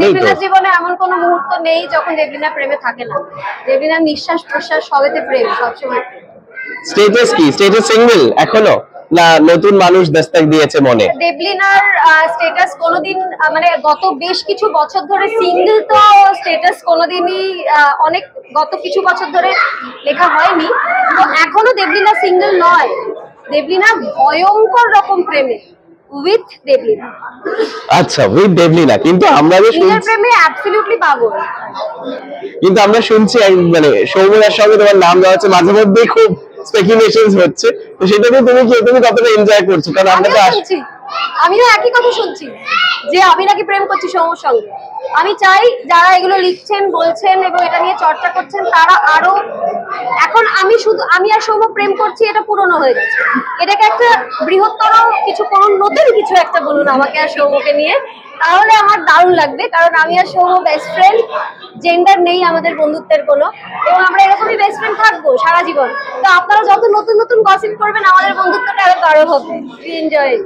দেবলীনার জীবনে এমন কোনো মুহূর্ত নেই যখন দেবলীনা প্রেমে থাকে না। দেবলীনার নিঃশ্বাস প্রশ্বাস সবেতে প্রেম, সবসময়। স্টেটাস কি? স্টেটাস সিঙ্গেল এখনো না নতুন মানুষ দস্তক দিয়েছে মনে? দেবলীনার স্টেটাস কোনোদিন মানে গত বেশ কিছু বছর ধরে সিঙ্গেল তো স্টেটাস কোনোদিনই অনেক গত কিছু বছর ধরে লেখা হয়নি। তো এখনো দেবলীনা সিঙ্গেল নয়, দেবলীনা ভয়ঙ্কর রকম প্রেমে উইথ দেবলীনা। আচ্ছা, উইথ দেবলীনা। কিন্তু আমরা যে নিজের প্রেমে অ্যাবসলিউটলি পাগল। কিন্তু আমরা শুনছি মানে সৌম্যদার সঙ্গে তোমার নাম দেওয়া হচ্ছে, মাঝে মধ্যে খুব স্পেকুলেশনস হচ্ছে, তো সেটাকে তুমি কতটা এনজয় করছো? কারণ আমরা তো আমিও একই কথা শুনছি যে আমি নাকি প্রেম করছি সৌম্যর সঙ্গে। আমি চাই যারা এগুলো লিখছেন বলছেন এবং এটা নিয়ে চর্চা করছেন তারা আরো, এখন আমি আর সৌম্য প্রেম করছি এটা পুরনো হয়ে গেছে, এটাকে একটা বৃহত্তর কিছু করুন, নতুন কিছু একটা বলুন আমাকে আর সৌম্যকে নিয়ে, তাহলে আমার দারুণ লাগবে। কারণ আমি আর সৌম্য বেস্ট ফ্রেন্ড, জেন্ডার নেই আমাদের বন্ধুত্বের কোনো, এবং আমরা এরকমই বেস্ট ফ্রেন্ড থাকবো সারা জীবন। তো আপনারা যত নতুন নতুন গসিপ করবেন আমাদের বন্ধুত্বটা আরো গাঢ় হবে। এনজয়।